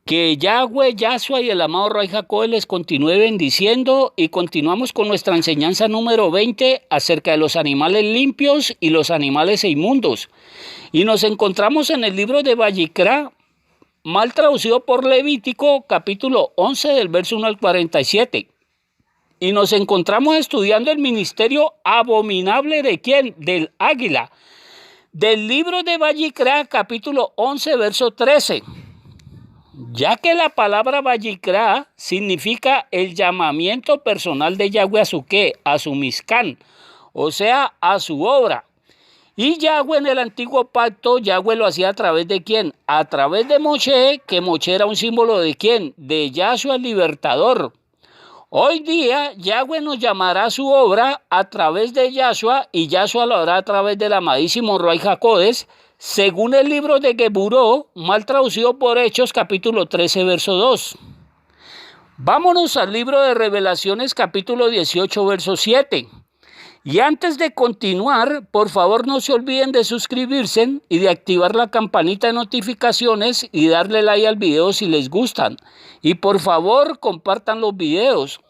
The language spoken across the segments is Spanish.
Que Yahweh, Yahshua y el amado Ray Jacob les continúe bendiciendo, y continuamos con nuestra enseñanza número 20 acerca de los animales limpios y los animales inmundos. Y nos encontramos en el libro de Vayikra, mal traducido por Levítico, capítulo 11 del verso 1 al 47. Y nos encontramos estudiando el ministerio abominable de ¿quién? Del águila. Del libro de Vayikra, capítulo 11, verso 13. Ya que la palabra Vayikra significa el llamamiento personal de Yahweh a su ¿qué? A su Mishkan, o sea, a su obra. Y Yahweh en el antiguo pacto, Yahweh lo hacía a través de ¿quién? A través de Moshe, que Moshe era un símbolo de ¿quién? De Yahshua el libertador. Hoy día Yahweh nos llamará a su obra a través de Yahshua, y Yahshua lo hará a través del amadísimo Ruach HaKodesh, según el libro de Geburó, mal traducido por Hechos, capítulo 13, verso 2. Vámonos al libro de Revelaciones, capítulo 18, verso 7. Y antes de continuar, por favor no se olviden de suscribirse y de activar la campanita de notificaciones y darle like al video si les gustan. Y por favor compartan los videos.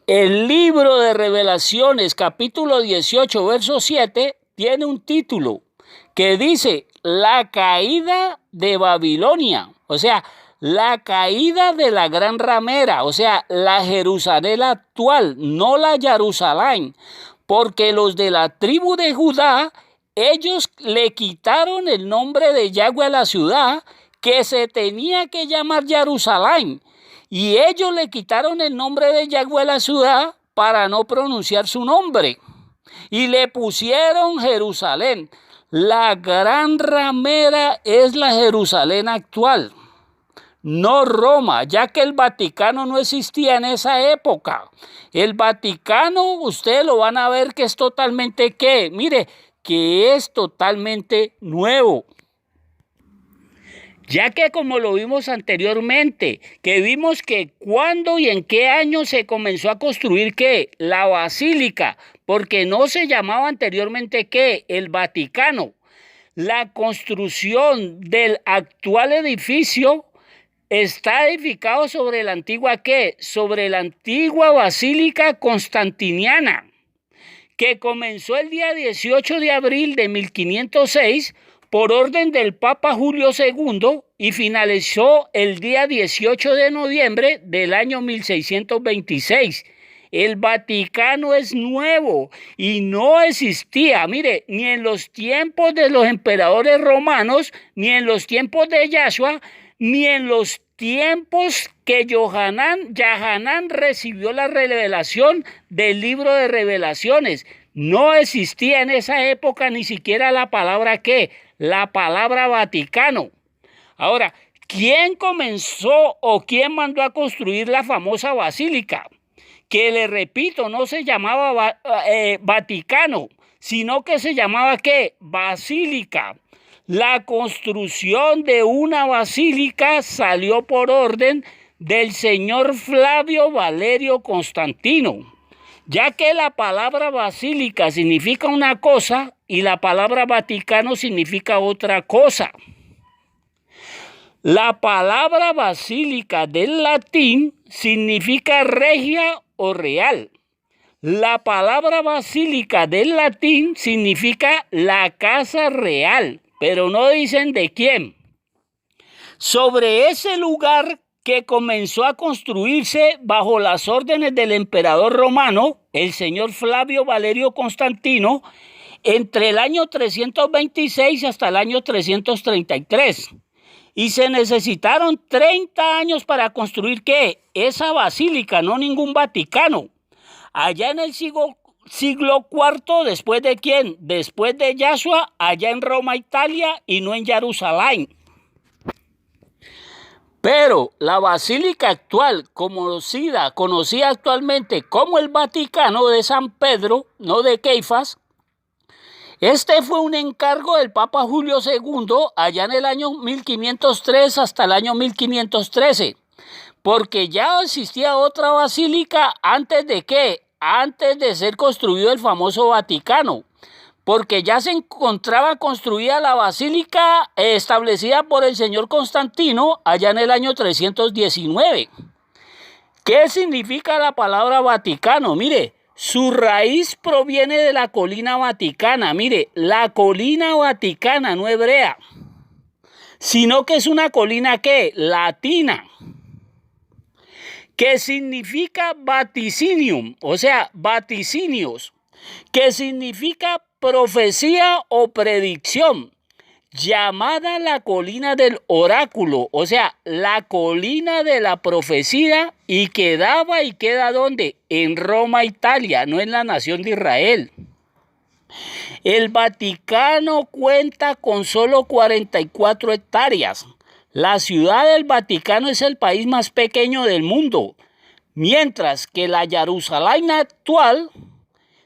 El libro de Revelaciones, capítulo 18, verso 7, tiene un título que dice la caída de Babilonia, o sea, la caída de la gran ramera, o sea, la Jerusalén actual, no la Jerusalén, porque los de la tribu de Judá, ellos le quitaron el nombre de Yahweh a la ciudad, que se tenía que llamar Jerusalén, y ellos le quitaron el nombre de Yahweh a la ciudad para no pronunciar su nombre, y le pusieron Jerusalén. La gran ramera es la Jerusalén actual, no Roma, ya que el Vaticano no existía en esa época. El Vaticano, ustedes lo van a ver que es totalmente ¿qué? Mire, que es totalmente nuevo. Ya que como lo vimos anteriormente, que vimos que cuándo y en qué año se comenzó a construir ¿qué? La basílica, porque no se llamaba anteriormente ¿qué? El Vaticano. La construcción del actual edificio está edificado sobre la antigua ¿qué? Sobre la antigua basílica constantiniana, que comenzó el día 18 de abril de 1506 por orden del Papa Julio II y finalizó el día 18 de noviembre del año 1626. El Vaticano es nuevo y no existía, mire, ni en los tiempos de los emperadores romanos, ni en los tiempos de Yahshua, ni en los tiempos que Yahanan recibió la revelación del libro de Revelaciones. No existía en esa época ni siquiera la palabra ¿qué? La palabra Vaticano. Ahora, ¿quién comenzó o quién mandó a construir la famosa basílica? Que le repito, no se llamaba Vaticano, sino que se llamaba ¿qué? Basílica. La construcción de una basílica salió por orden del señor Flavio Valerio Constantino, ya que la palabra basílica significa una cosa y la palabra Vaticano significa otra cosa. La palabra basílica del latín significa regia o real. La palabra basílica del latín significa la casa real, pero no dicen de quién. Sobre ese lugar que comenzó a construirse bajo las órdenes del emperador romano, el señor Flavio Valerio Constantino, entre el año 326 hasta el año 333. Y se necesitaron 30 años para construir ¿qué? Esa basílica, no ningún Vaticano. Allá en el siglo IV, ¿después de quién? Después de Yahshua, allá en Roma, Italia, y no en Jerusalén. Pero la basílica actual, conocida actualmente como el Vaticano de San Pedro, no de Keifas, este fue un encargo del Papa Julio II allá en el año 1503 hasta el año 1513, porque ya existía otra basílica antes de ¿qué? Antes de ser construido el famoso Vaticano. porque ya se encontraba construida la basílica establecida por el señor Constantino allá en el año 319. ¿Qué significa la palabra Vaticano? Mire, su raíz proviene de la colina vaticana. Mire, la colina vaticana, no hebrea, sino que es una colina ¿qué? Latina, que significa vaticinium, o sea, vaticinios, que significa profecía o predicción, llamada la colina del oráculo, o sea, la colina de la profecía, y quedaba y queda ¿dónde? En Roma, Italia, no en la nación de Israel. El Vaticano cuenta con solo 44 hectáreas. La ciudad del Vaticano es el país más pequeño del mundo, mientras que la Jerusalén actual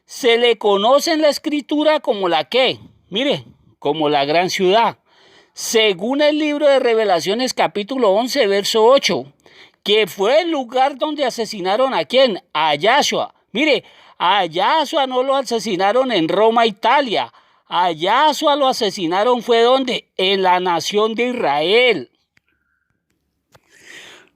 se le conoce en la escritura como la ¿qué? Mire, como la gran ciudad. Según el libro de Revelaciones capítulo 11, verso 8, que fue el lugar donde asesinaron ¿a quién? A Yahshua. Mire, a Yahshua no lo asesinaron en Roma, Italia. A Yahshua lo asesinaron fue ¿dónde? En la nación de Israel.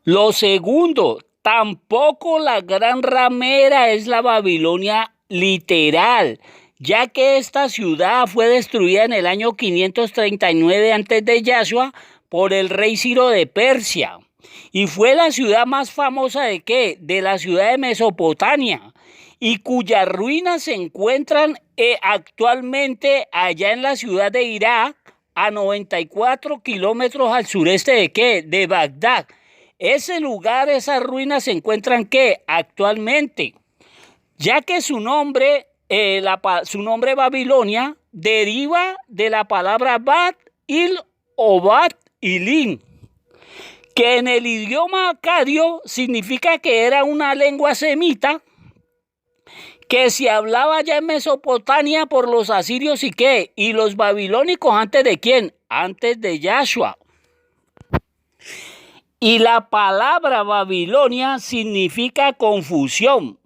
Lo segundo, tampoco la gran ramera es la Babilonia literal, ya que esta ciudad fue destruida en el año 539 antes de Yahshua por el rey Ciro de Persia. Y fue la ciudad más famosa ¿de qué? De la ciudad de Mesopotamia, y cuyas ruinas se encuentran actualmente allá en la ciudad de Irak, a 94 kilómetros al sureste ¿de qué? De Bagdad. Ese lugar, esas ruinas se encuentran ¿qué? Actualmente, ya que su nombre Babilonia deriva de la palabra Bat-Il o Bat-Ilim, que en el idioma acadio significa que era una lengua semita que se hablaba ya en Mesopotamia por los asirios y ¿qué? Y los babilónicos antes de ¿quién? Antes de Yahshua. Y la palabra Babilonia significa confusión.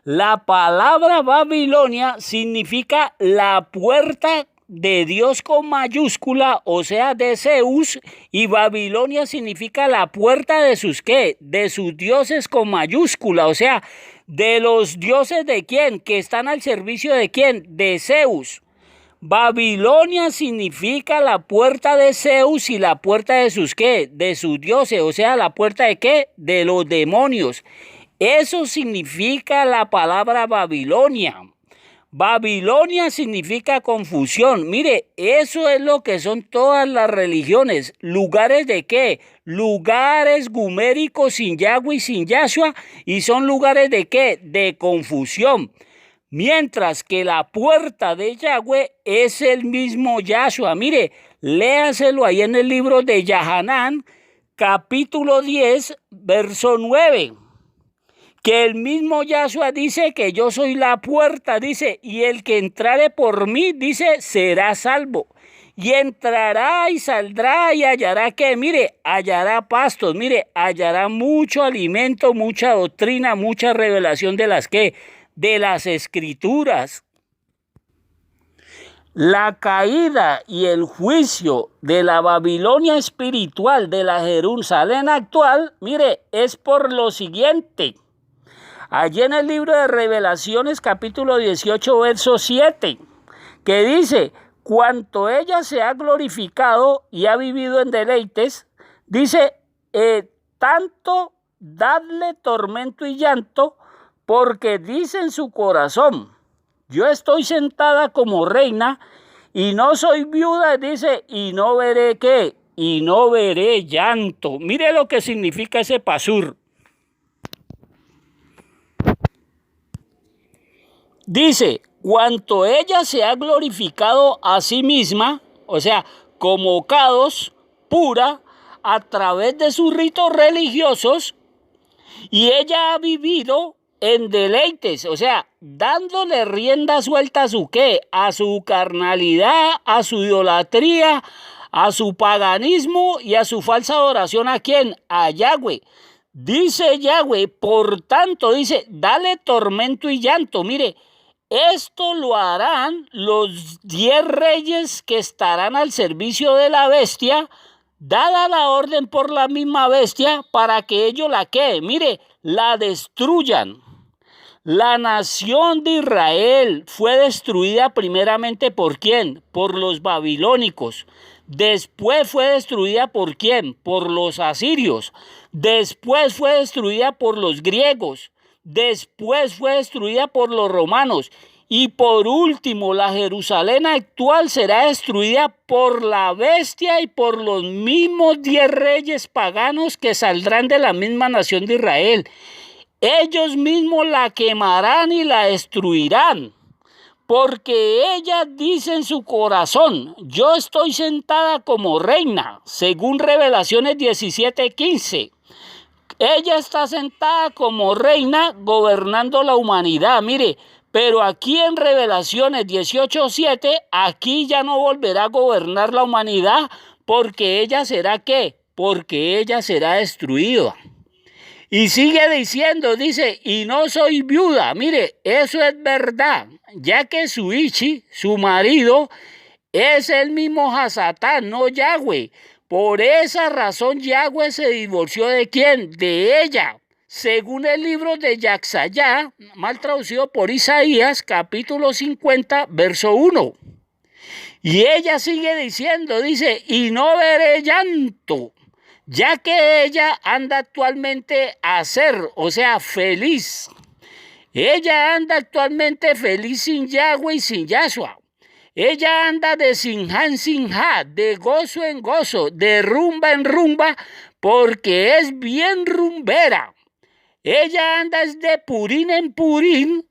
La palabra Babilonia significa la puerta de Dios con mayúscula, o sea, de Zeus, y Babilonia significa la puerta de sus ¿qué? De sus dioses con mayúscula, o sea, de los dioses ¿de quién? Que están al servicio ¿de quién? De Zeus. Babilonia significa la puerta de Zeus y la puerta de sus ¿qué? De sus dioses, o sea, la puerta ¿de qué? De los demonios. Eso significa la palabra Babilonia. Babilonia significa confusión. Mire, eso es lo que son todas las religiones. ¿Lugares de qué? Lugares guméricos sin Yahweh y sin Yahshua, y son lugares ¿de qué? De confusión. Mientras que la puerta de Yahweh es el mismo Yahshua. Mire, léaselo ahí en el libro de Yahanán, capítulo 10, verso 9. Que el mismo Yahshua dice que yo soy la puerta, dice, y el que entrare por mí, dice, será salvo. Y entrará y saldrá y hallará que, mire, hallará pastos, mire, hallará mucho alimento, mucha doctrina, mucha revelación de las que, de las escrituras. La caída y el juicio de la Babilonia espiritual, de la Jerusalén actual, mire, es por lo siguiente. Allí en el libro de Revelaciones, capítulo 18, verso 7, que dice, cuanto ella se ha glorificado y ha vivido en deleites, dice, tanto dadle tormento y llanto, porque dice en su corazón, yo estoy sentada como reina y no soy viuda, dice, y no veré ¿qué? Y no veré llanto. Mire lo que significa ese pasur. Dice, cuanto ella se ha glorificado a sí misma, o sea, como Kadosh, pura, a través de sus ritos religiosos, y ella ha vivido en deleites, o sea, dándole rienda suelta a su ¿qué? A su carnalidad, a su idolatría, a su paganismo y a su falsa adoración. ¿A quién? A Yahweh. Dice Yahweh, por tanto, dice, dale tormento y llanto. Mire, esto lo harán los 10 reyes que estarán al servicio de la bestia, dada la orden por la misma bestia para que ellos la mire, la destruyan. La nación de Israel fue destruida primeramente ¿por quién? Por los babilónicos. Después fue destruida ¿por quién? Por los asirios. Después fue destruida por los griegos. Después fue destruida por los romanos. Y por último, la Jerusalén actual será destruida por la bestia y por los mismos 10 reyes paganos que saldrán de la misma nación de Israel. Ellos mismos la quemarán y la destruirán, porque ella dice en su corazón, yo estoy sentada como reina, según Revelaciones 17:15. Ella está sentada como reina gobernando la humanidad, mire, pero aquí en Revelaciones 18:7, aquí ya no volverá a gobernar la humanidad, porque ella será ¿qué? Porque ella será destruida. Y sigue diciendo, dice, y no soy viuda. Mire, eso es verdad, ya que su Ichi, su marido, es el mismo Hasatán, no Yahweh. Por esa razón Yahweh se divorció ¿de quién? De ella. Según el libro de Yaxayá, mal traducido por Isaías, capítulo 50, verso 1. Y ella sigue diciendo, dice, y no veré llanto, ya que ella anda actualmente a ser, o sea, feliz. Ella anda actualmente feliz sin Yahweh y sin Yahshua. Ella anda de sinja en sinja, de gozo en gozo, de rumba en rumba, porque es bien rumbera. Ella anda de purín en purín,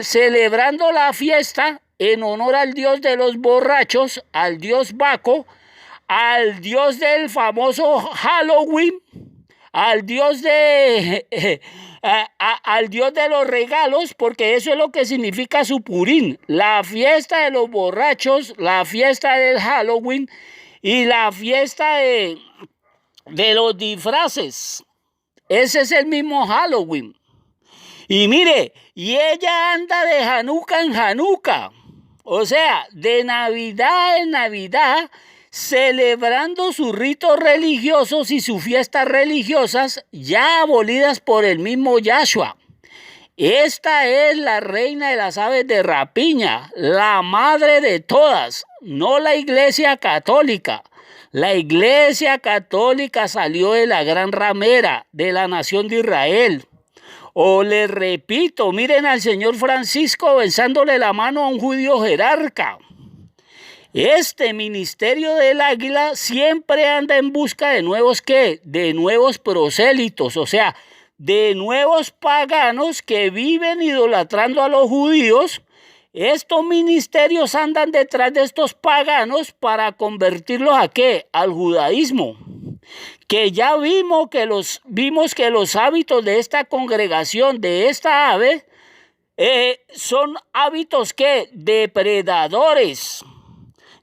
celebrando la fiesta en honor al dios de los borrachos, al dios Baco, al dios del famoso Halloween, al dios al dios de los regalos, porque eso es lo que significa su purín, la fiesta de los borrachos, la fiesta del Halloween y la fiesta de los disfraces. Ese es el mismo Halloween. Y mire, y ella anda de Hanukkah en Hanukkah, o sea, de Navidad en Navidad, celebrando sus ritos religiosos y sus fiestas religiosas ya abolidas por el mismo Yahshua. Esta es la reina de las aves de rapiña, la madre de todas, no la Iglesia Católica. La Iglesia Católica salió de la gran ramera de la nación de Israel. O les repito, miren al señor Francisco besándole la mano a un judío jerarca. Este ministerio del águila siempre anda en busca de nuevos ¿qué? De nuevos prosélitos, o sea, de nuevos paganos que viven idolatrando a los judíos. Estos ministerios andan detrás de estos paganos para convertirlos ¿a qué? Al judaísmo. Que ya vimos que los hábitos de esta congregación, de esta ave, son hábitos ¿qué? Depredadores.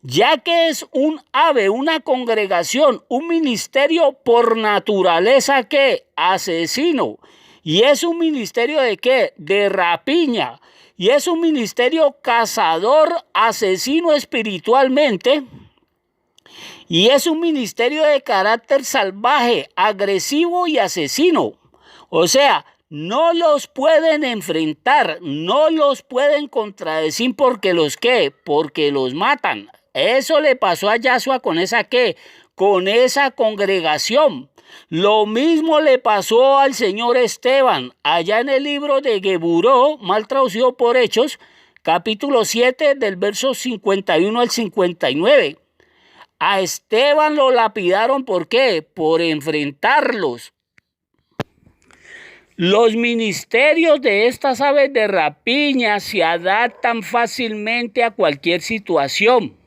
Ya que es un ave, una congregación, un ministerio por naturaleza ¿qué? Asesino. Y es un ministerio de ¿qué? De rapiña. Y es un ministerio cazador, asesino espiritualmente. Y es un ministerio de carácter salvaje, agresivo y asesino. O sea, no los pueden enfrentar, no los pueden contradecir porque los ¿qué? Porque los matan. Eso le pasó a Yahshua con esa ¿qué? Con esa congregación. Lo mismo le pasó al señor Esteban, allá en el libro de Geburó, mal traducido por Hechos, capítulo 7, del verso 51 al 59. A Esteban lo lapidaron, ¿por qué? Por enfrentarlos. Los ministerios de estas aves de rapiña se adaptan fácilmente a cualquier situación,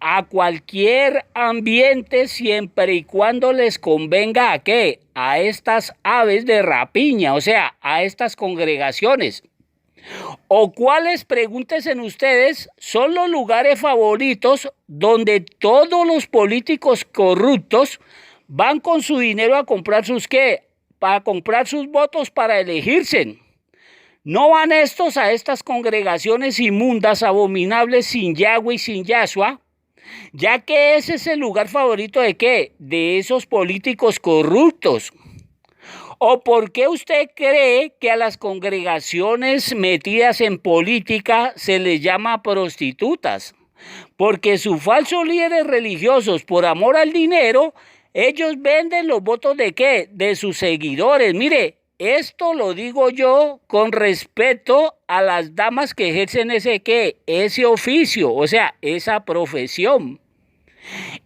a cualquier ambiente, siempre y cuando les convenga ¿a qué? A estas aves de rapiña, o sea, a estas congregaciones. ¿O cuáles, pregúntense ustedes, son los lugares favoritos donde todos los políticos corruptos van con su dinero a comprar sus ¿qué? Para comprar sus votos para elegirse? No van estos a estas congregaciones inmundas, abominables, sin Yahweh y sin Yahshua, ya que ese es el lugar favorito ¿de qué? De esos políticos corruptos. ¿O por qué usted cree que a las congregaciones metidas en política se les llama prostitutas? Porque sus falsos líderes religiosos, por amor al dinero, ellos venden los votos ¿de qué? De sus seguidores. Mire, esto lo digo yo con respeto a las damas que ejercen ese ¿qué? Ese oficio, o sea, esa profesión.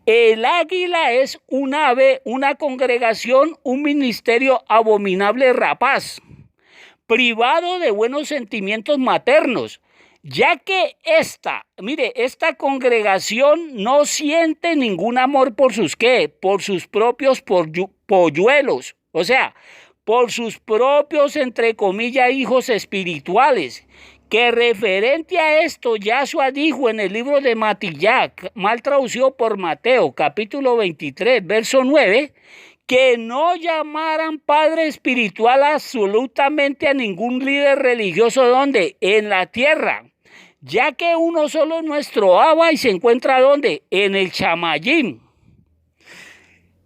El águila es un ave, una congregación, un ministerio abominable rapaz, privado de buenos sentimientos maternos, ya que esta congregación no siente ningún amor por sus ¿qué? Por sus propios polluelos, o sea, por sus propios, entre comillas, hijos espirituales. Que referente a esto, Yahshua dijo en el libro de Matillac, mal traducido por Mateo, capítulo 23, verso 9, que no llamaran padre espiritual absolutamente a ningún líder religioso, ¿dónde? En la tierra, ya que uno solo es nuestro Abba y se encuentra ¿dónde? En el Chamayim.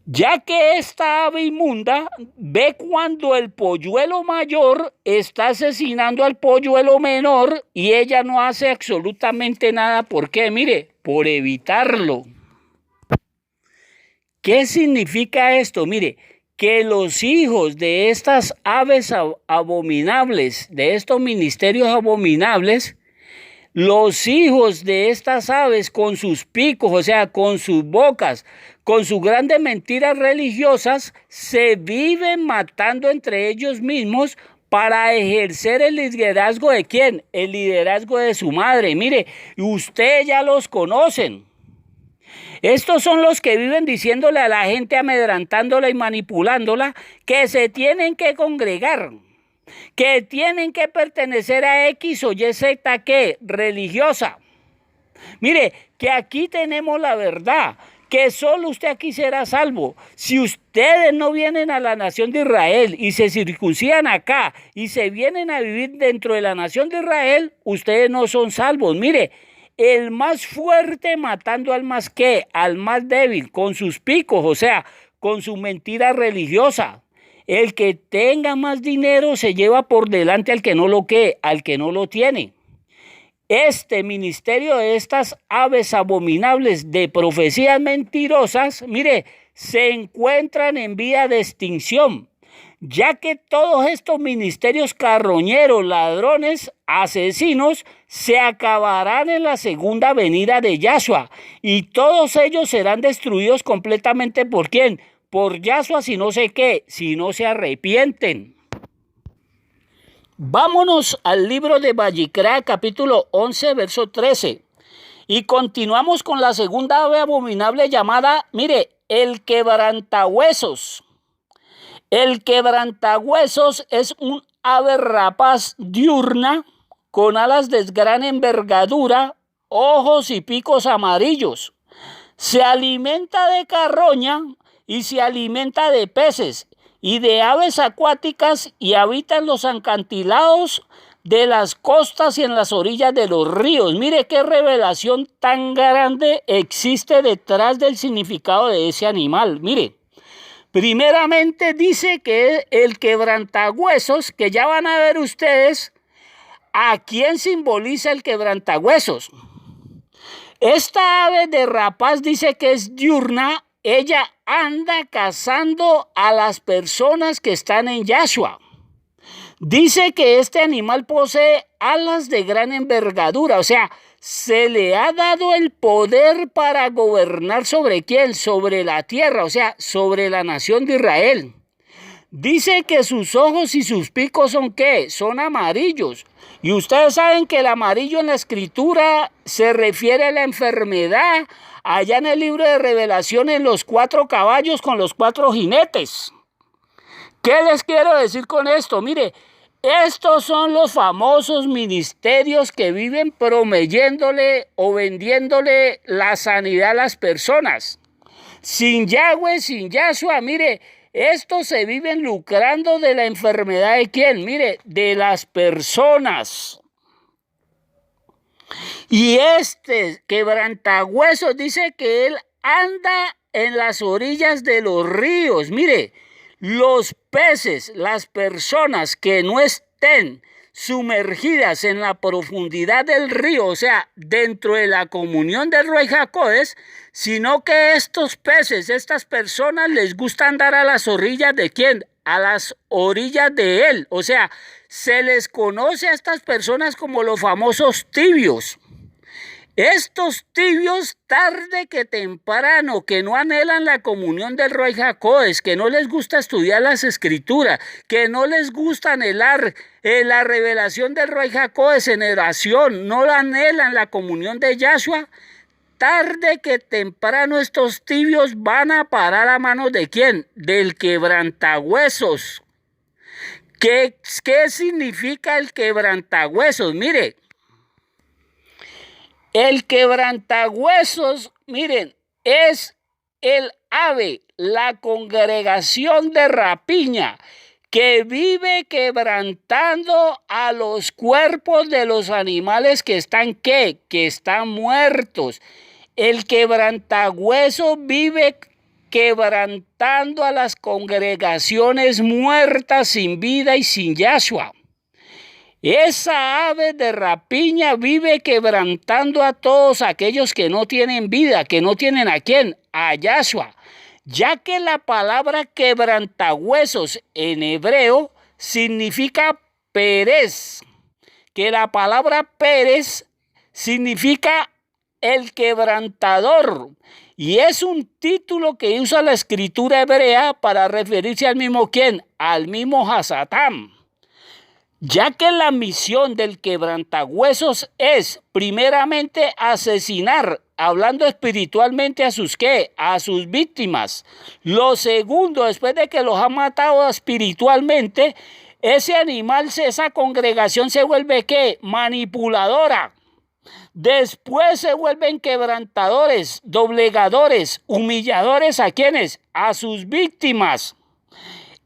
Ya que esta ave inmunda ve cuando el polluelo mayor está asesinando al polluelo menor y ella no hace absolutamente nada. ¿Por qué? Mire, por evitarlo. ¿Qué significa esto? Mire, que los hijos de estas aves abominables, de estos ministerios abominables, los hijos de estas aves con sus picos, o sea, con sus bocas, con sus grandes mentiras religiosas, se viven matando entre ellos mismos para ejercer el liderazgo ¿de quién? El liderazgo de su madre. Mire, usted ya los conocen. Estos son los que viven diciéndole a la gente, amedrantándola y manipulándola, que se tienen que congregar, que tienen que pertenecer a X o Y secta ¿qué? Religiosa. Mire, que aquí tenemos la verdad, que solo usted aquí será salvo. Si ustedes no vienen a la nación de Israel y se circuncidan acá y se vienen a vivir dentro de la nación de Israel, ustedes no son salvos. Mire, el más fuerte matando al más ¿qué? Al más débil, con sus picos, o sea, con su mentira religiosa. El que tenga más dinero se lleva por delante al que no lo ¿qué? Al que no lo tiene. Este ministerio de estas aves abominables de profecías mentirosas, mire, se encuentran en vía de extinción, ya que todos estos ministerios carroñeros, ladrones, asesinos, se acabarán en la segunda venida de Yahshua, y todos ellos serán destruidos completamente. ¿Por quién? Por Yahshua, si no sé qué, si no se arrepienten. Vámonos al libro de Vallicra, capítulo 11, verso 13. Y continuamos con la segunda ave abominable llamada, mire, el quebrantahuesos. El quebrantahuesos es un ave rapaz diurna con alas de gran envergadura, ojos y picos amarillos. Se alimenta de carroña y se alimenta de peces y de aves acuáticas y habita en los acantilados de las costas y en las orillas de los ríos. Mire qué revelación tan grande existe detrás del significado de ese animal. Mire, primeramente dice que el quebrantahuesos, que ya van a ver ustedes a quién simboliza el quebrantahuesos. Esta ave de rapaz dice que es diurna. Ella anda cazando a las personas que están en Yahshua. Dice que este animal posee alas de gran envergadura, o sea, se le ha dado el poder para gobernar ¿sobre quién? Sobre la tierra, o sea, sobre la nación de Israel. Dice que sus ojos y sus picos son ¿qué? Son amarillos. Y ustedes saben que el amarillo en la escritura se refiere a la enfermedad. Allá en el libro de Revelaciones, los 4 caballos con los 4 jinetes. ¿Qué les quiero decir con esto? Mire, estos son los famosos ministerios que viven prometiéndole o vendiéndole la sanidad a las personas. Sin Yahweh, sin Yahshua, mire, estos se viven lucrando de la enfermedad de ¿quién? Mire, de las personas. Y este quebrantahuesos dice que él anda en las orillas de los ríos. Mire, los peces, las personas que no estén sumergidas en la profundidad del río, o sea, dentro de la comunión del Ruach HaKodesh, sino que estos peces, estas personas les gusta andar a las orillas de ¿quién? A las orillas de él. O sea, se les conoce a estas personas como los famosos tibios. Estos tibios, tarde que temprano, que no anhelan la comunión del Ruach HaKodesh, que no les gusta estudiar las escrituras, que no les gusta anhelar la revelación del Ruach HaKodesh en oración, no anhelan la comunión de Yahshua, tarde que temprano estos tibios van a parar a manos de ¿quién? Del quebrantahuesos. ¿Qué significa el quebrantahuesos? Mire, el quebrantahuesos, miren, es el ave, la congregación de rapiña, que vive quebrantando a los cuerpos de los animales que están, ¿qué? Que están muertos. El quebrantahueso vive quebrantando a las congregaciones muertas, sin vida y sin Yahshua. Esa ave de rapiña vive quebrantando a todos aquellos que no tienen vida, que no tienen ¿a quién? A Yahshua. Ya que la palabra quebrantahuesos en hebreo significa Pérez, que la palabra Pérez significa el quebrantador, y es un título que usa la escritura hebrea para referirse al mismo ¿quién? Al mismo Hasatán. Ya que la misión del quebrantahuesos es primeramente asesinar, hablando espiritualmente a sus ¿qué? A sus víctimas. Lo segundo, después de que los ha matado espiritualmente, ese animal, esa congregación se vuelve ¿qué? Manipuladora. Después se vuelven quebrantadores, doblegadores, humilladores ¿a quiénes? A sus víctimas.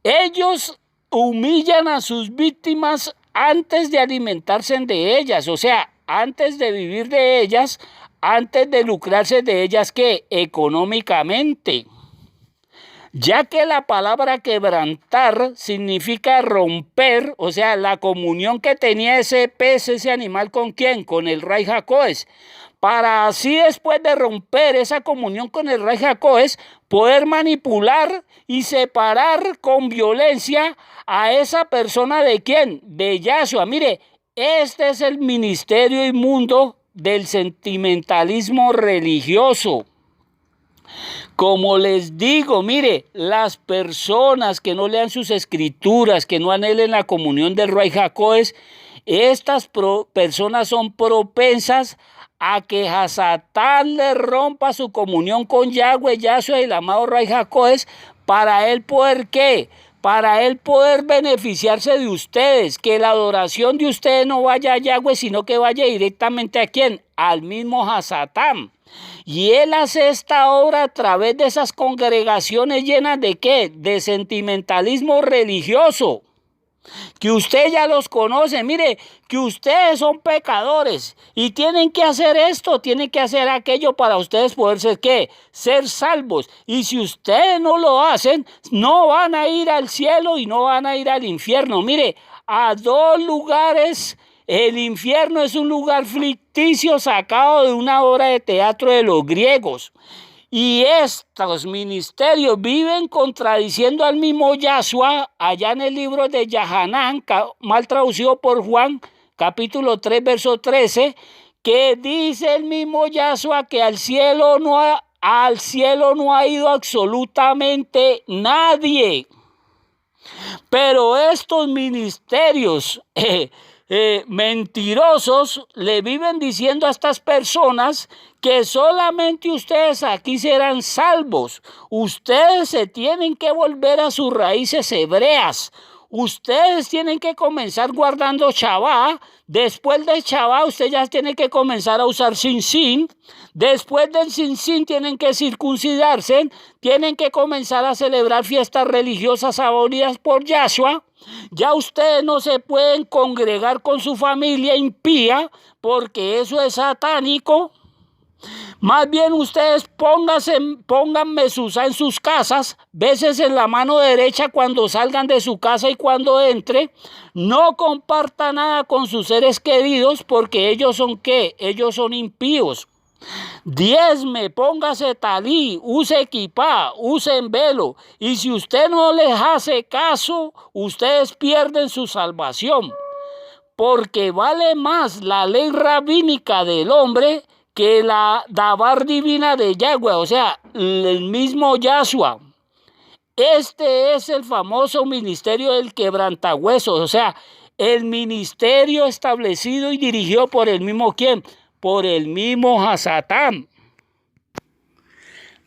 Ellos humillan a sus víctimas antes de alimentarse de ellas, o sea, antes de vivir de ellas, antes de lucrarse de ellas, ¿qué? Económicamente. Ya que la palabra quebrantar significa romper, o sea, la comunión que tenía ese pez, ese animal, ¿con quién? Con el Ruach HaKodesh. Para así, después de romper esa comunión con el Ruach HaKodesh, poder manipular y separar con violencia a esa persona ¿de quién? De Yahshua. Mire, este es el ministerio inmundo del sentimentalismo religioso. Como les digo, mire, las personas que no lean sus escrituras, que no anhelen la comunión del Ruach HaKodesh, estas personas son propensas a que Hasatán le rompa su comunión con Yahweh, Yahshua y el amado Ruach HaKodesh, para él poder ¿qué? Para él poder beneficiarse de ustedes, que la adoración de ustedes no vaya a Yahweh, sino que vaya directamente ¿a quién? Al mismo Hasatán. Y él hace esta obra a través de esas congregaciones llenas de ¿qué? De sentimentalismo religioso. Que usted ya los conoce, mire, que ustedes son pecadores y tienen que hacer esto, tienen que hacer aquello para ustedes poder ser ¿qué? Ser salvos. Y si ustedes no lo hacen, no van a ir al cielo y no van a ir al infierno. Mire, a dos lugares. El infierno es un lugar ficticio sacado de una obra de teatro de los griegos. Y estos ministerios viven contradiciendo al mismo Yahshua allá en el libro de Yahanán, mal traducido por Juan, capítulo 3, verso 13, que dice el mismo Yahshua que al cielo no ha ido absolutamente nadie. Pero estos ministerios mentirosos le viven diciendo a estas personas que solamente ustedes aquí serán salvos. Ustedes se tienen que volver a sus raíces hebreas. Ustedes tienen que comenzar guardando Shabbat. Después de Shabbat, ustedes ya tienen que comenzar a usar Sin. Después del Sin tienen que circuncidarse. Tienen que comenzar a celebrar fiestas religiosas abolidas por Yahshua. Ya ustedes no se pueden congregar con su familia impía porque eso es satánico. Más bien ustedes pongan mezuzá en sus casas, beses en la mano derecha cuando salgan de su casa y cuando entre. No compartan nada con sus seres queridos porque ellos son ¿qué? Ellos son impíos. Diezme, póngase talí, use equipá, usen velo. Y si usted no les hace caso, ustedes pierden su salvación. Porque vale más la ley rabínica del hombre que la dabar divina de Yahweh, o sea, el mismo Yahshua. Este es el famoso ministerio del quebrantahuesos, o sea, el ministerio establecido y dirigido por el mismo ¿quién? Por el mismo Hasatán.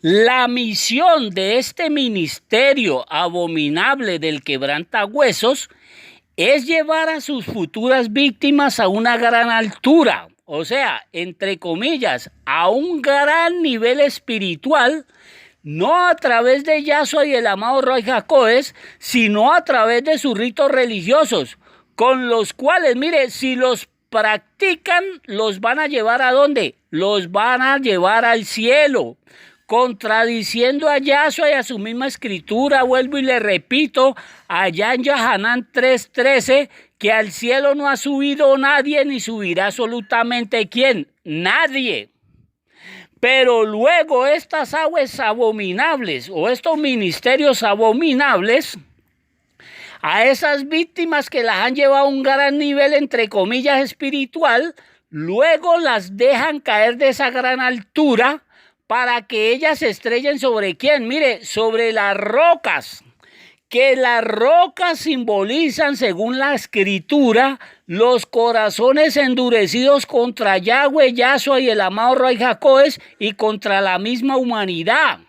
La misión de este ministerio abominable del quebrantahuesos es llevar a sus futuras víctimas a una gran altura, o sea, entre comillas, a un gran nivel espiritual, no a través de Yahshua y el amado Roy Jacoes, sino a través de sus ritos religiosos, con los cuales, mire, si los practican, los van a llevar ¿a dónde? Los van a llevar al cielo, contradiciendo a Yahshua y a su misma escritura. Vuelvo y le repito, allá en Yohanan 3:13, que al cielo no ha subido nadie, ni subirá absolutamente ¿quién? Nadie. Pero luego estas aguas abominables, o estos ministerios abominables, a esas víctimas que las han llevado a un gran nivel, entre comillas, espiritual, luego las dejan caer de esa gran altura para que ellas se estrellen ¿sobre quién? Mire, sobre las rocas, que las rocas simbolizan, según la escritura, los corazones endurecidos contra Yahweh, Yahshua y el amado Roy Jacoes y contra la misma humanidad.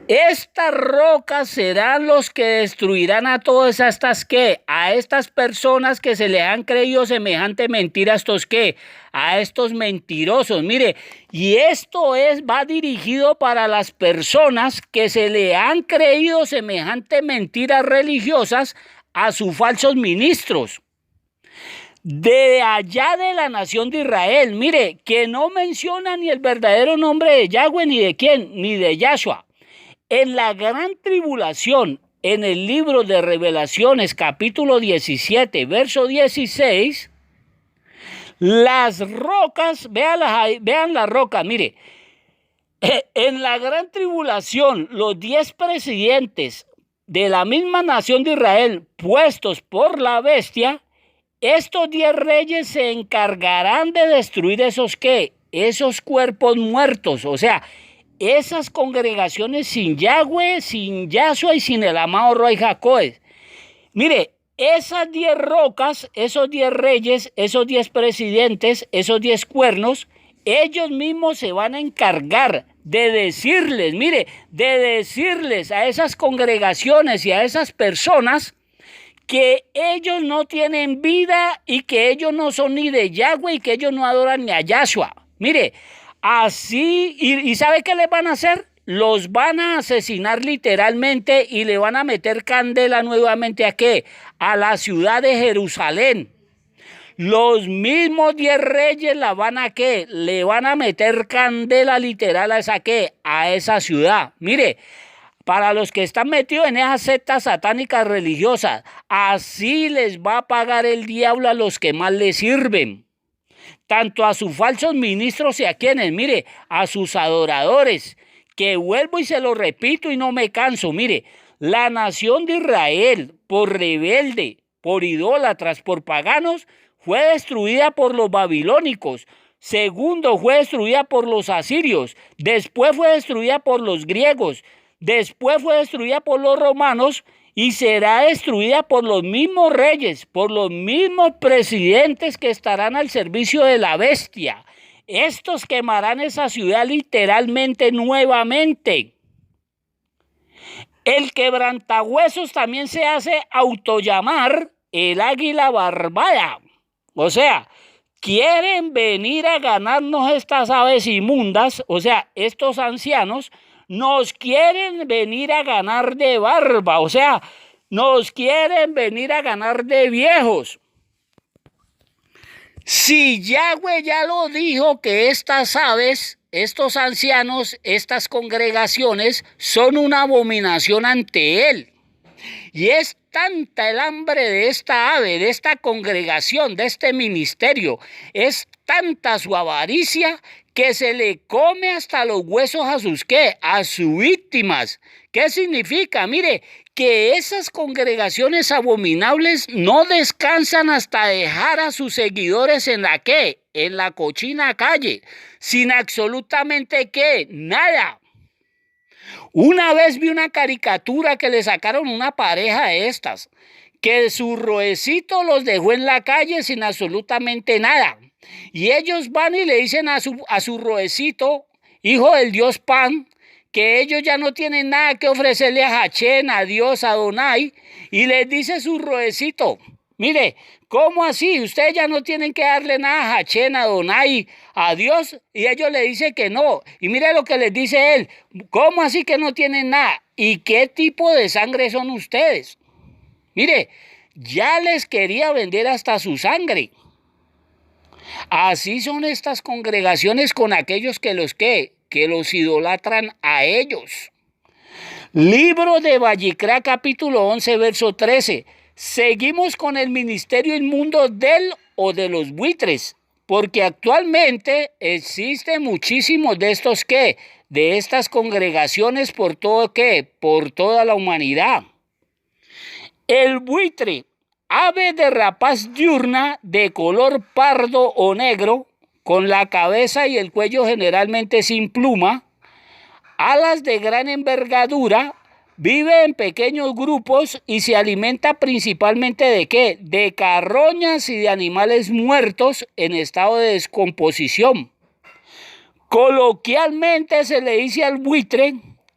Estas rocas serán los que destruirán a todas estas ¿qué? A estas personas que se le han creído semejante mentira, a estos ¿qué? A estos mentirosos. Mire, y esto va dirigido para las personas que se le han creído semejante mentiras religiosas a sus falsos ministros. De allá de la nación de Israel, mire, que no menciona ni el verdadero nombre de Yahweh, ni de quién, ni de Yahshua. En la gran tribulación, en el libro de Revelaciones, capítulo 17, verso 16, las rocas, vean las rocas, mire, en la gran tribulación, los 10 presidentes de la misma nación de Israel, puestos por la bestia, estos 10 reyes se encargarán de destruir esos ¿qué? Esos cuerpos muertos, o sea, esas congregaciones sin Yahweh, sin Yahshua y sin el amado Roy Jacoes. Mire, esas 10 rocas, esos 10 reyes, esos 10 presidentes, esos 10 cuernos, ellos mismos se van a encargar de decirles, mire, de decirles a esas congregaciones y a esas personas que ellos no tienen vida y que ellos no son ni de Yahweh y que ellos no adoran ni a Yahshua. Mire, así, ¿y sabe qué les van a hacer? Los van a asesinar literalmente y le van a meter candela nuevamente ¿a qué? A la ciudad de Jerusalén. Los mismos 10 reyes la van a ¿qué? Le van a meter candela literal a esa ¿qué? A esa ciudad. Mire, para los que están metidos en esas sectas satánicas religiosas, así les va a pagar el diablo a los que más les sirven. Tanto a sus falsos ministros y a quienes, mire, a sus adoradores, que vuelvo y se lo repito y no me canso, mire, la nación de Israel, por rebelde, por idólatras, por paganos, fue destruida por los babilónicos. Segundo, fue destruida por los asirios. Después fue destruida por los griegos. Después fue destruida por los romanos y será destruida por los mismos reyes, por los mismos presidentes que estarán al servicio de la bestia. Estos quemarán esa ciudad literalmente nuevamente. El quebrantahuesos también se hace autollamar el águila barbada. O sea, quieren venir a ganarnos estas aves inmundas, o sea, estos ancianos nos quieren venir a ganar de barba, o sea, nos quieren venir a ganar de viejos. Si Yahweh ya lo dijo que estas aves, estos ancianos, estas congregaciones son una abominación ante él. Y es tanta el hambre de esta ave, de esta congregación, de este ministerio, es tanta su avaricia que se le come hasta los huesos a sus ¿qué? A sus víctimas. ¿Qué significa? Mire, que esas congregaciones abominables no descansan hasta dejar a sus seguidores en la ¿qué? En la cochina calle, sin absolutamente ¿qué? Nada. Una vez vi una caricatura que le sacaron una pareja de estas, que su roecito los dejó en la calle sin absolutamente nada. Y ellos van y le dicen a su roecito, hijo del dios Pan, que ellos ya no tienen nada que ofrecerle a Hachén, a Dios, a Adonai, y les dice su roecito, mire, ¿cómo así? Ustedes ya no tienen que darle nada a Hachén, a Adonai, a Dios, y ellos le dicen que no. Y mire lo que les dice él, ¿cómo así que no tienen nada? ¿Y qué tipo de sangre son ustedes? Mire, ya les quería vender hasta su sangre. Así son estas congregaciones con aquellos que los idolatran a ellos. Libro de Vallicrá, capítulo 11, verso 13. Seguimos con el ministerio inmundo del o de los buitres, porque actualmente existen muchísimos de estos de estas congregaciones por todo por toda la humanidad. El buitre, ave de rapaz diurna de color pardo o negro, con la cabeza y el cuello generalmente sin pluma, alas de gran envergadura, vive en pequeños grupos y se alimenta principalmente ¿de qué? De carroñas y de animales muertos en estado de descomposición. Coloquialmente se le dice al buitre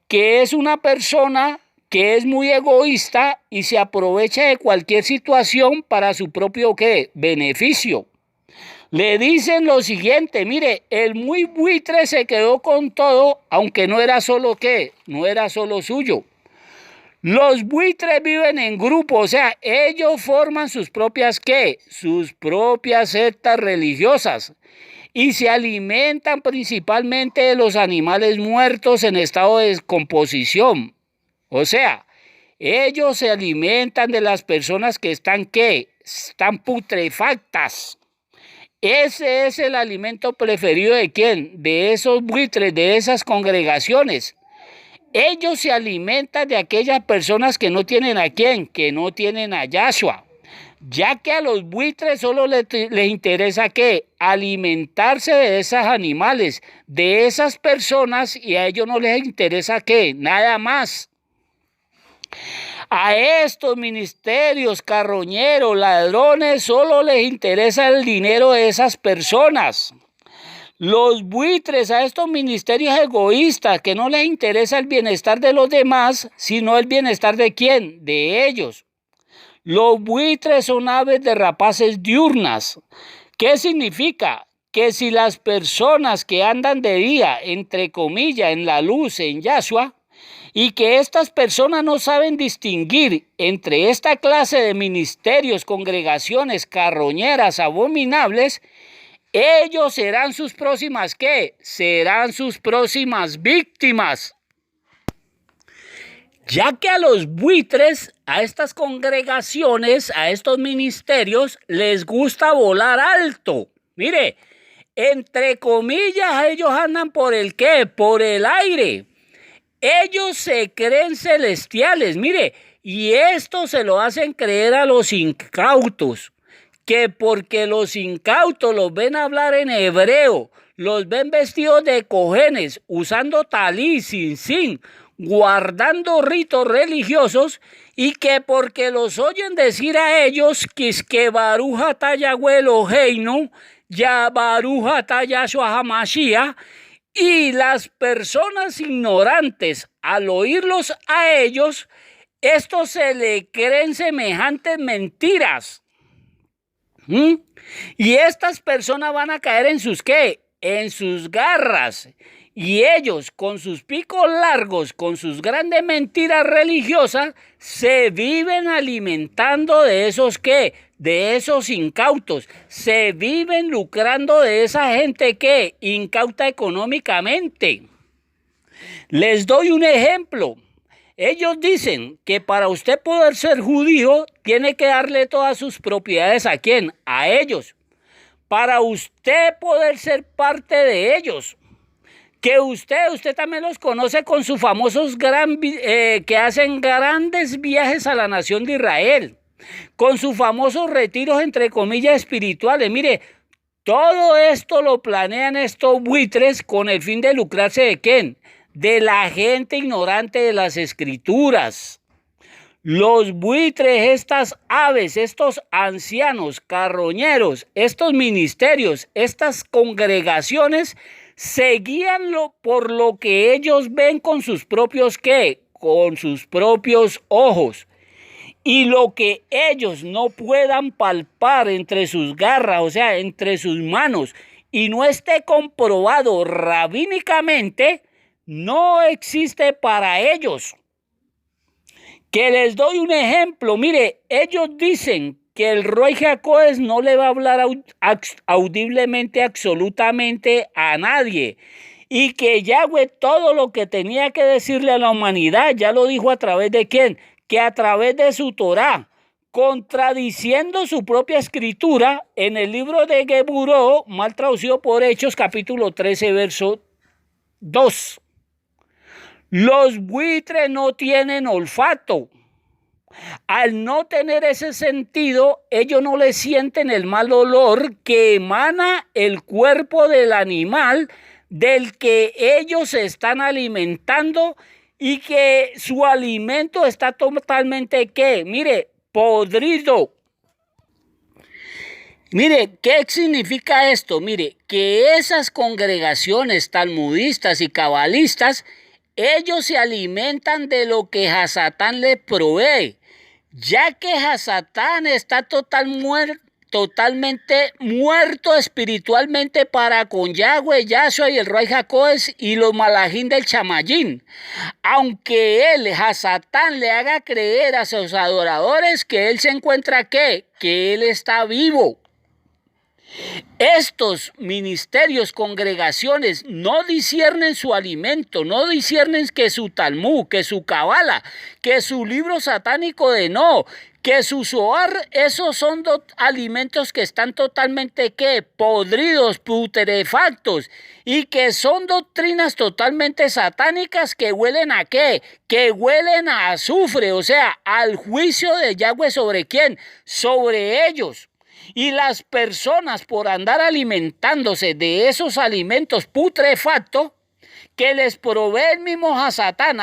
que es una persona que es muy egoísta y se aprovecha de cualquier situación para su propio beneficio. Le dicen lo siguiente, mire, el muy buitre se quedó con todo, aunque no era solo no era solo suyo. Los buitres viven en grupo, o sea, ellos forman sus propias sus propias sectas religiosas y se alimentan principalmente de los animales muertos en estado de descomposición. O sea, ellos se alimentan de las personas que están están putrefactas. Ese es el alimento preferido de ¿quién? De esos buitres, de esas congregaciones. Ellos se alimentan de aquellas personas que no tienen a ¿quién? Que no tienen a Yahshua. Ya que a los buitres solo les interesa alimentarse de esos animales, de esas personas, y a ellos no les interesa nada más. A estos ministerios carroñeros, ladrones, solo les interesa el dinero de esas personas. Los buitres, a estos ministerios egoístas que no les interesa el bienestar de los demás, sino el bienestar de ¿quién? De ellos. Los buitres son aves de rapaces diurnas. ¿Qué significa? Que si las personas que andan de día, entre comillas, en la luz, en Yahshua, y que estas personas no saben distinguir entre esta clase de ministerios, congregaciones carroñeras abominables, ellos serán sus próximas serán sus próximas víctimas. Ya que a los buitres, a estas congregaciones, a estos ministerios, les gusta volar alto. Mire, entre comillas, ellos andan por el por el aire. Ellos se creen celestiales, mire, y esto se lo hacen creer a los incautos, que porque los incautos los ven hablar en hebreo, los ven vestidos de cojenes, usando talí, sin, guardando ritos religiosos, y que porque los oyen decir a ellos que Baruch atah Yahweh Eloheinu, ya Baruch atah Yahshua HaMashiach, Y las personas ignorantes, al oírlos a ellos, estos se le creen semejantes mentiras. Y estas personas van a caer en sus ¿qué? En sus garras. Y ellos, con sus picos largos, con sus grandes mentiras religiosas, se viven alimentando de esos ¿qué? De esos incautos. Se viven lucrando de esa gente que incauta económicamente. Les doy un ejemplo. Ellos dicen que para usted poder ser judío, tiene que darle todas sus propiedades ¿a quién? A ellos. Para usted poder ser parte de ellos. Que usted también los conoce con sus famosos que hacen grandes viajes a la nación de Israel. Con sus famosos retiros, entre comillas, espirituales. Mire, todo esto lo planean estos buitres con el fin de lucrarse ¿de quién? De la gente ignorante de las escrituras. Los buitres, estas aves, estos ancianos, carroñeros, estos ministerios, estas congregaciones, se guían por lo que ellos ven con sus propios ¿qué? Con sus propios ojos. Y lo que ellos no puedan palpar entre sus garras, o sea, entre sus manos, y no esté comprobado rabínicamente, no existe para ellos. Que les doy un ejemplo. Mire, ellos dicen que el Roy Jacodes no le va a hablar audiblemente absolutamente a nadie. Y que Yahweh todo lo que tenía que decirle a la humanidad, ya lo dijo a través de ¿quién? Que a través de su Torá, contradiciendo su propia escritura en el libro de Geburó, mal traducido por Hechos, capítulo 13, verso 2. Los buitres no tienen olfato. Al no tener ese sentido, ellos no le sienten el mal olor que emana el cuerpo del animal del que ellos se están alimentando y que su alimento está totalmente ¿qué? Mire, podrido. Mire, ¿qué significa esto? Mire, que esas congregaciones talmudistas y cabalistas, ellos se alimentan de lo que Hasatán les provee, ya que Hasatán está totalmente muerto espiritualmente para con Yahweh, Yahshua y el Ruach Jacodes y los malajín del Chamayín. Aunque él, Hasatán, le haga creer a sus adoradores que él se encuentra ¿qué? Que él está vivo. Estos ministerios, congregaciones, no disciernen su alimento, no disciernen que su Talmud, que su Cabala, que su libro satánico de no, que su Zohar, esos son alimentos que están totalmente ¿qué? Podridos, putrefactos, y que son doctrinas totalmente satánicas que huelen ¿a qué? Que huelen a azufre, o sea, al juicio de Yahweh ¿sobre quién? Sobre ellos. Y las personas, por andar alimentándose de esos alimentos putrefactos que les provee el mismo Hasatán,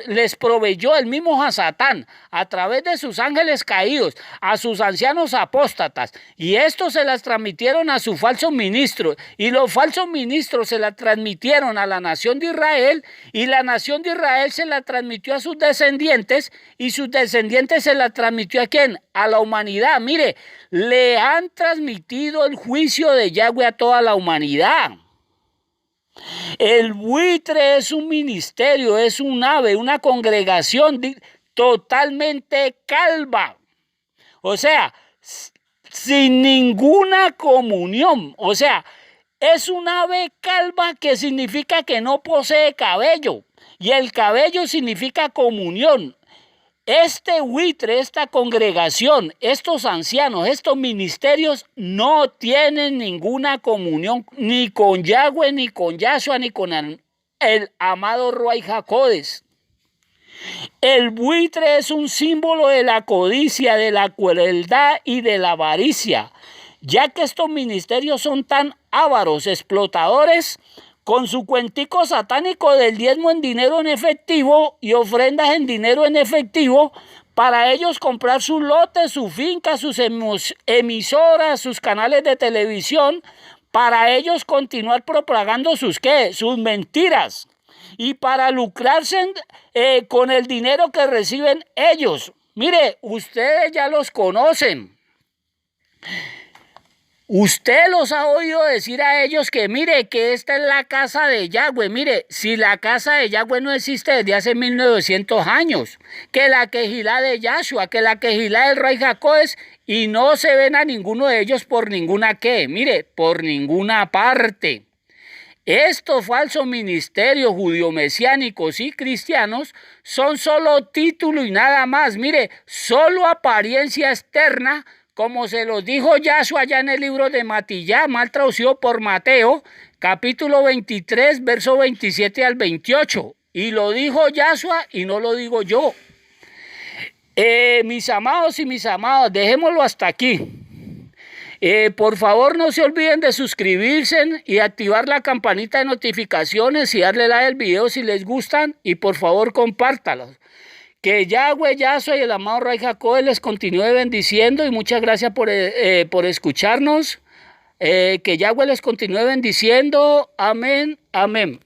les proveyó el mismo Hasatán a través de sus ángeles caídos, a sus ancianos apóstatas, y estos se las transmitieron a sus falsos ministros, y los falsos ministros se la transmitieron a la nación de Israel, y la nación de Israel se la transmitió a sus descendientes, y sus descendientes se la transmitió ¿a quién? A la humanidad. Mire, le han transmitido el juicio de Yahweh a toda la humanidad. El buitre es un ministerio, es un ave, una congregación totalmente calva. O sea, sin ninguna comunión. O sea, es un ave calva que significa que no posee cabello. Y el cabello significa comunión. Este buitre, esta congregación, estos ancianos, estos ministerios no tienen ninguna comunión ni con Yahweh, ni con Yahshua, ni con el amado Ruach Jacodes. El buitre es un símbolo de la codicia, de la crueldad y de la avaricia, ya que estos ministerios son tan ávaros, explotadores, con su cuentico satánico del diezmo en dinero en efectivo y ofrendas en dinero en efectivo, para ellos comprar sus lotes, su finca, sus emisoras, sus canales de televisión, para ellos continuar propagando sus ¿qué? Sus mentiras y para lucrarse con el dinero que reciben ellos. Mire, ustedes ya los conocen. Usted los ha oído decir a ellos que mire, que esta es la casa de Yahweh. Mire, si la casa de Yahweh no existe desde hace 1900 años, que la quejilá de Yahshua, que la quejilá del rey Jacob es, y no se ven a ninguno de ellos por ninguna ¿qué? Mire, por ninguna parte. Estos falsos ministerios judío-mesiánicos y cristianos son solo título y nada más. Mire, solo apariencia externa, como se los dijo Yahshua allá en el libro de Matillá, mal traducido por Mateo, capítulo 23, verso 27 al 28. Y lo dijo Yahshua y no lo digo yo. Mis amados y mis amadas, dejémoslo hasta aquí. Por favor, no se olviden de suscribirse y activar la campanita de notificaciones y darle like al video si les gustan. Y por favor, compártalos. Que Yahweh, Yahshua y el amado Rey Jacob les continúe bendiciendo y muchas gracias por escucharnos. Que Yahweh les continúe bendiciendo. Amén, amén.